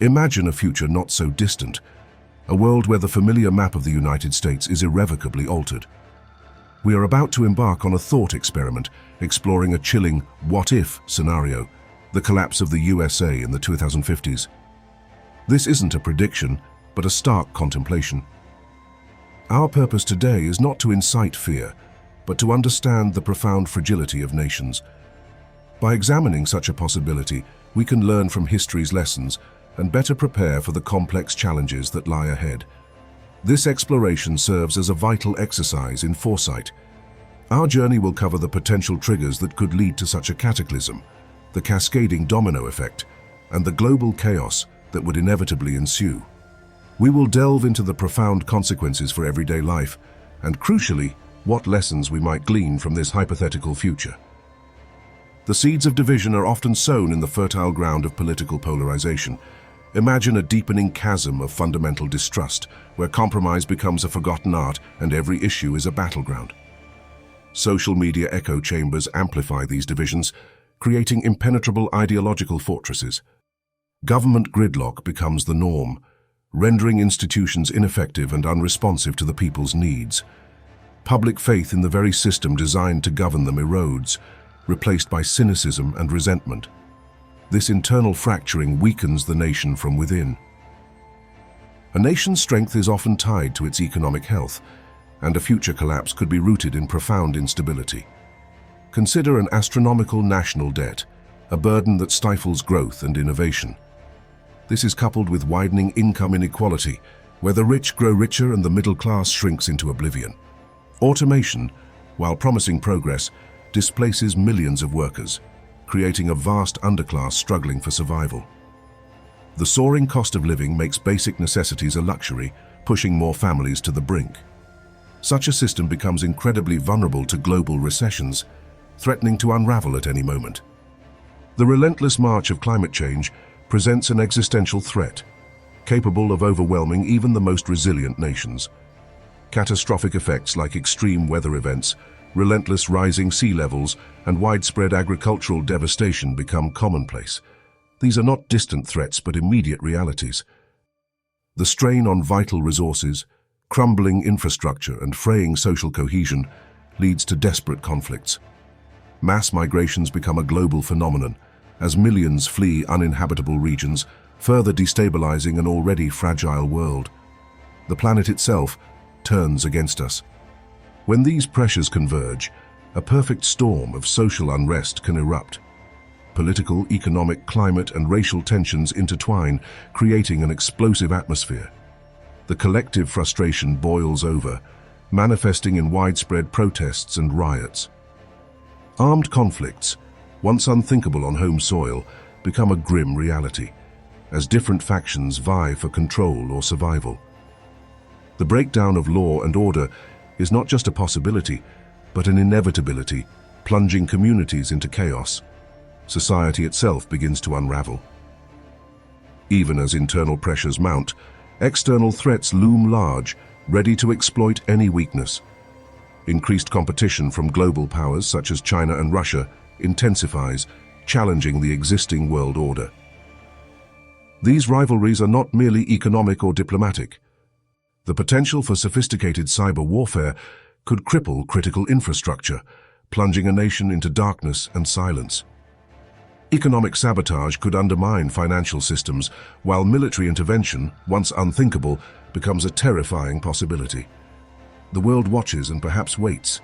Imagine a future not so distant, a world where the familiar map of the United States is irrevocably altered. We are about to embark on a thought experiment, exploring a chilling what-if scenario, the collapse of the USA in the 2050s. This isn't a prediction, but a stark contemplation. Our purpose today is not to incite fear, but to understand the profound fragility of nations. By examining such a possibility, we can learn from history's lessons and better prepare for the complex challenges that lie ahead. This exploration serves as a vital exercise in foresight. Our journey will cover the potential triggers that could lead to such a cataclysm, the cascading domino effect, and the global chaos that would inevitably ensue. We will delve into the profound consequences for everyday life, and crucially, what lessons we might glean from this hypothetical future. The seeds of division are often sown in the fertile ground of political polarization. Imagine a deepening chasm of fundamental distrust, where compromise becomes a forgotten art and every issue is a battleground. Social media echo chambers amplify these divisions, creating impenetrable ideological fortresses. Government gridlock becomes the norm, rendering institutions ineffective and unresponsive to the people's needs. Public faith in the very system designed to govern them erodes, replaced by cynicism and resentment. This internal fracturing weakens the nation from within. A nation's strength is often tied to its economic health, and a future collapse could be rooted in profound instability. Consider an astronomical national debt, a burden that stifles growth and innovation. This is coupled with widening income inequality, where the rich grow richer and the middle class shrinks into oblivion. Automation, while promising progress, displaces millions of workers, creating a vast underclass struggling for survival. The soaring cost of living makes basic necessities a luxury, pushing more families to the brink. Such a system becomes incredibly vulnerable to global recessions, threatening to unravel at any moment. The relentless march of climate change presents an existential threat, capable of overwhelming even the most resilient nations. Catastrophic effects like extreme weather events, relentless rising sea levels, and widespread agricultural devastation become commonplace. These are not distant threats but immediate realities. The strain on vital resources, crumbling infrastructure, and fraying social cohesion leads to desperate conflicts. Mass migrations become a global phenomenon, as millions flee uninhabitable regions, further destabilizing an already fragile world. The planet itself turns against us. When these pressures converge, a perfect storm of social unrest can erupt. Political, economic, climate, and racial tensions intertwine, creating an explosive atmosphere. The collective frustration boils over, manifesting in widespread protests and riots. Armed conflicts, once unthinkable on home soil, become a grim reality, as different factions vie for control or survival. The breakdown of law and order is not just a possibility, but an inevitability, plunging communities into chaos. Society itself begins to unravel. Even as internal pressures mount, external threats loom large, ready to exploit any weakness. Increased competition from global powers such as China and Russia intensifies, challenging the existing world order. These rivalries are not merely economic or diplomatic. The potential for sophisticated cyber warfare could cripple critical infrastructure, plunging a nation into darkness and silence. Economic sabotage could undermine financial systems, while military intervention, once unthinkable, becomes a terrifying possibility. The world watches and perhaps waits.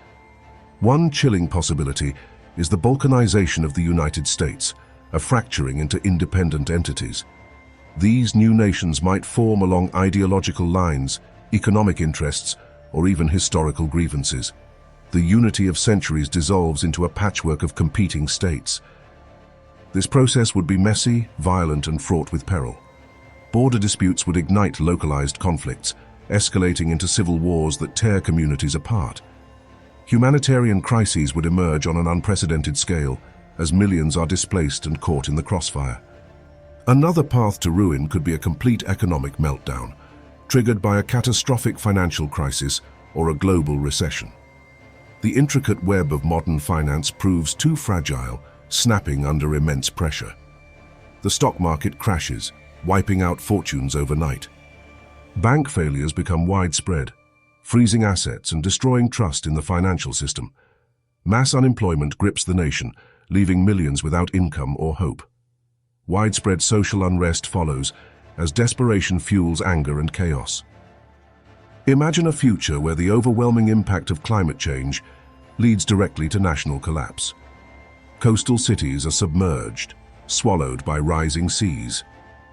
One chilling possibility is the Balkanization of the United States, a fracturing into independent entities. These new nations might form along ideological lines, economic interests, or even historical grievances. The unity of centuries dissolves into a patchwork of competing states. This process would be messy, violent, and fraught with peril. Border disputes would ignite localized conflicts, escalating into civil wars that tear communities apart. Humanitarian crises would emerge on an unprecedented scale, as millions are displaced and caught in the crossfire. Another path to ruin could be a complete economic meltdown, triggered by a catastrophic financial crisis or a global recession. The intricate web of modern finance proves too fragile, snapping under immense pressure. The stock market crashes, wiping out fortunes overnight. Bank failures become widespread, freezing assets and destroying trust in the financial system. Mass unemployment grips the nation, leaving millions without income or hope. Widespread social unrest follows as desperation fuels anger and chaos. Imagine a future where the overwhelming impact of climate change leads directly to national collapse. Coastal cities are submerged, swallowed by rising seas,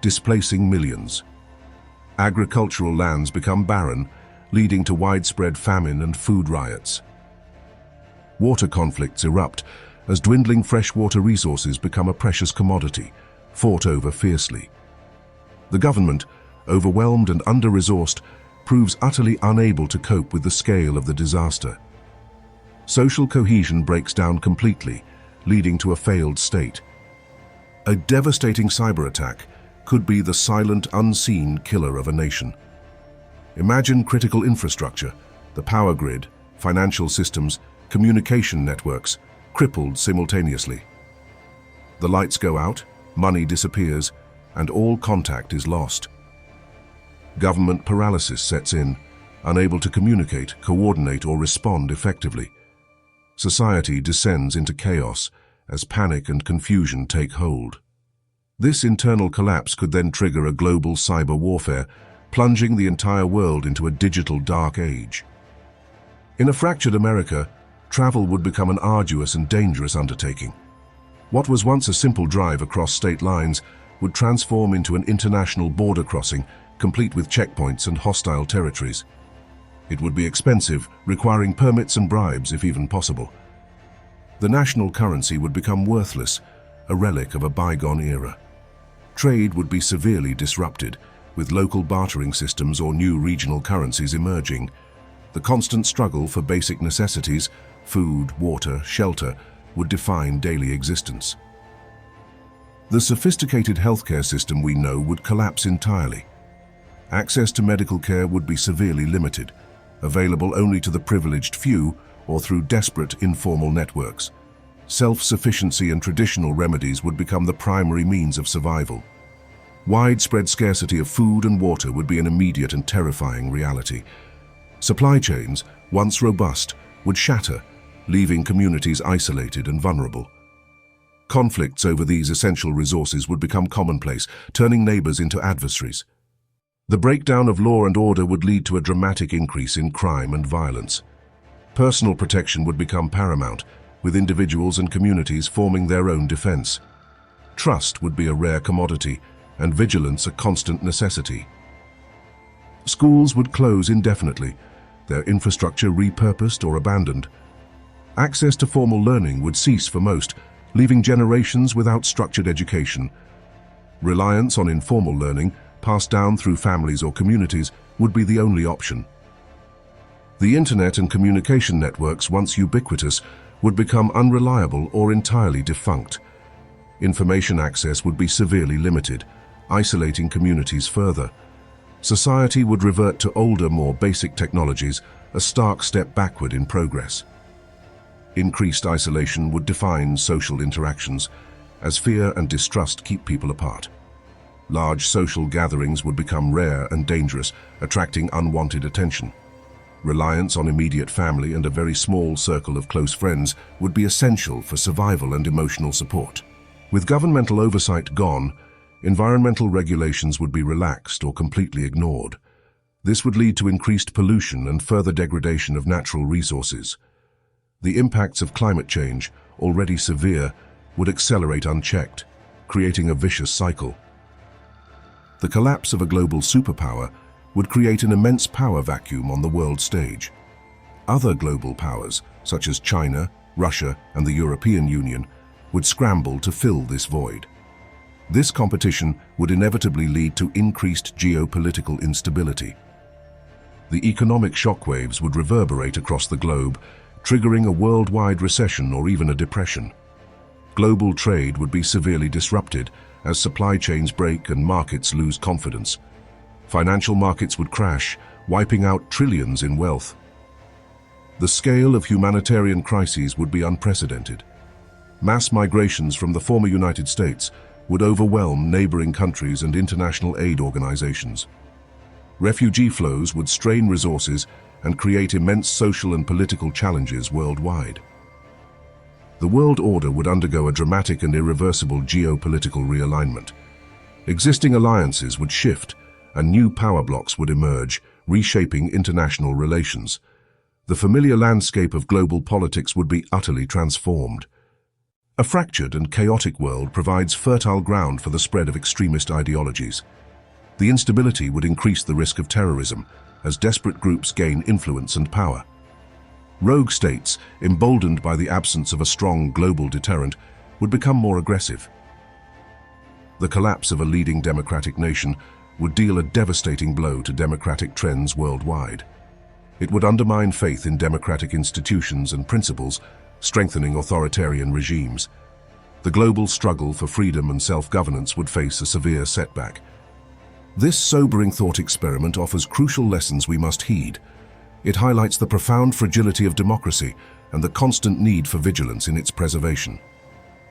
displacing millions. Agricultural lands become barren, leading to widespread famine and food riots. Water conflicts erupt as dwindling freshwater resources become a precious commodity, fought over fiercely. The government, overwhelmed and under-resourced, proves utterly unable to cope with the scale of the disaster. Social cohesion breaks down completely, leading to a failed state. A devastating cyber attack could be the silent, unseen killer of a nation. Imagine critical infrastructure, the power grid, financial systems, communication networks, crippled simultaneously. The lights go out, money disappears, and all contact is lost. Government paralysis sets in, unable to communicate, coordinate, or respond effectively. Society descends into chaos as panic and confusion take hold. This internal collapse could then trigger a global cyber warfare, plunging the entire world into a digital dark age. In a fractured America, travel would become an arduous and dangerous undertaking. What was once a simple drive across state lines would transform into an international border crossing, complete with checkpoints and hostile territories. It would be expensive, requiring permits and bribes if even possible. The national currency would become worthless, a relic of a bygone era. Trade would be severely disrupted, with local bartering systems or new regional currencies emerging. The constant struggle for basic necessities, food, water, shelter, would define daily existence. The sophisticated healthcare system we know would collapse entirely. Access to medical care would be severely limited, available only to the privileged few or through desperate informal networks. Self-sufficiency and traditional remedies would become the primary means of survival. Widespread scarcity of food and water would be an immediate and terrifying reality. Supply chains, once robust, would shatter, leaving communities isolated and vulnerable. Conflicts over these essential resources would become commonplace, turning neighbors into adversaries. The breakdown of law and order would lead to a dramatic increase in crime and violence. Personal protection would become paramount, with individuals and communities forming their own defense. Trust would be a rare commodity, and vigilance a constant necessity. Schools would close indefinitely, their infrastructure repurposed or abandoned. Access to formal learning would cease for most, leaving generations without structured education. Reliance on informal learning, passed down through families or communities, would be the only option. The internet and communication networks, once ubiquitous, would become unreliable or entirely defunct. Information access would be severely limited, isolating communities further. Society would revert to older, more basic technologies, a stark step backward in progress. Increased isolation would define social interactions, as fear and distrust keep people apart. Large social gatherings would become rare and dangerous, attracting unwanted attention. Reliance on immediate family and a very small circle of close friends would be essential for survival and emotional support. With governmental oversight gone, environmental regulations would be relaxed or completely ignored. This would lead to increased pollution and further degradation of natural resources. The impacts of climate change, already severe, would accelerate unchecked, creating a vicious cycle. The collapse of a global superpower would create an immense power vacuum on the world stage. Other global powers, such as China, Russia, and the European Union, would scramble to fill this void. This competition would inevitably lead to increased geopolitical instability. The economic shockwaves would reverberate across the globe, triggering a worldwide recession or even a depression. Global trade would be severely disrupted as supply chains break and markets lose confidence. Financial markets would crash, wiping out trillions in wealth. The scale of humanitarian crises would be unprecedented. Mass migrations from the former United States, would overwhelm neighboring countries and international aid organizations. Refugee flows would strain resources and create immense social and political challenges worldwide. The world order would undergo a dramatic and irreversible geopolitical realignment. Existing alliances would shift, and new power blocks would emerge, reshaping international relations. The familiar landscape of global politics would be utterly transformed. A fractured and chaotic world provides fertile ground for the spread of extremist ideologies. The instability would increase the risk of terrorism as desperate groups gain influence and power. Rogue states, emboldened by the absence of a strong global deterrent, would become more aggressive. The collapse of a leading democratic nation would deal a devastating blow to democratic trends worldwide. It would undermine faith in democratic institutions and principles, strengthening authoritarian regimes. The global struggle for freedom and self-governance would face a severe setback. This sobering thought experiment offers crucial lessons we must heed. It highlights the profound fragility of democracy and the constant need for vigilance in its preservation.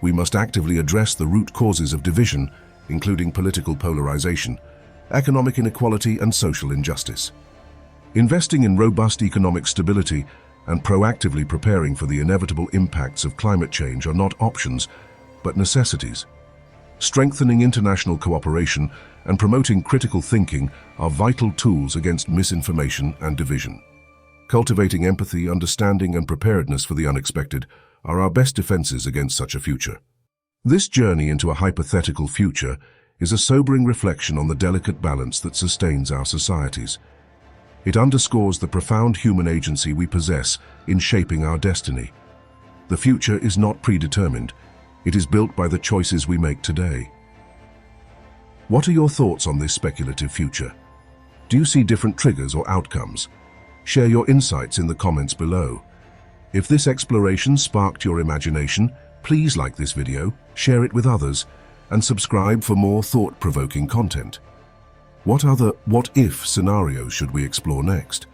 We must actively address the root causes of division, including political polarization, economic inequality, and social injustice. Investing in robust economic stability and proactively preparing for the inevitable impacts of climate change are not options, but necessities. Strengthening international cooperation and promoting critical thinking are vital tools against misinformation and division. Cultivating empathy, understanding, and preparedness for the unexpected are our best defenses against such a future. This journey into a hypothetical future is a sobering reflection on the delicate balance that sustains our societies. It underscores the profound human agency we possess in shaping our destiny. The future is not predetermined. It is built by the choices we make today. What are your thoughts on this speculative future? Do you see different triggers or outcomes? Share your insights in the comments below. If this exploration sparked your imagination, please like this video, share it with others, and subscribe for more thought-provoking content. What other what-if scenarios should we explore next?